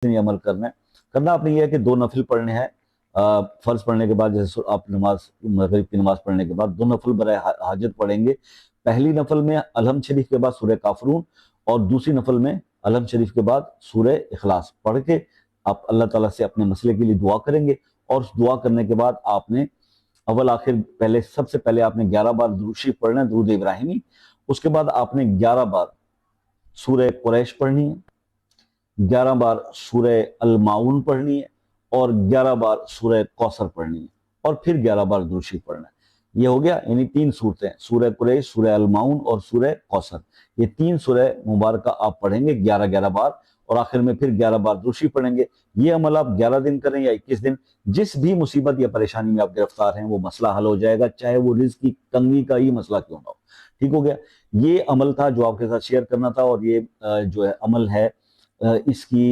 دن یہ عمل کرنا آپ نے یہ ہے کہ 2 نفل پڑھنے ہیں فرض پڑھنے کے بعد، جیسے آپ مغرب کی نماز پڑھنے کے بعد 2 نفل برائے حاجت پڑھیں گے۔ پہلی نفل میں الحمد شریف کے بعد سورہ کافرون، اور دوسری نفل میں الحمد شریف کے بعد سورہ اخلاص پڑھ کے آپ اللہ تعالیٰ سے اپنے مسئلے کے لیے دعا کریں گے، اور اس دعا کرنے کے بعد آپ نے اول آخر سب سے پہلے آپ نے 11 بار درود شریف پڑھنا ہے، درود ابراہیمی، اس کے بعد آپ نے 11 بار سورہ قریش پڑھنی ہے، 11 بار سورہ الماؤن پڑھنی ہے، اور 11 بار سورہ کوثر پڑھنی ہے، اور پھر 11 بار درود شریف پڑھنا ہے۔ یہ ہو گیا، یعنی 3 صورتیں، سورہ قریش، سورہ الماؤن اور سورہ کوثر، یہ 3 سورہ مبارکہ آپ پڑھیں گے 11 بار، اور آخر میں پھر 11 بار درود شریف پڑھیں گے۔ یہ عمل آپ 11 دن کریں یا 21 دن، جس بھی مصیبت یا پریشانی میں آپ گرفتار ہیں وہ مسئلہ حل ہو جائے گا، چاہے وہ رزق کی تنگی کا ہی مسئلہ کیوں نہ ہو۔ ٹھیک ہو گیا، یہ عمل تھا جو آپ کے ساتھ شیئر کرنا تھا، اور یہ جو ہے عمل ہے اس کی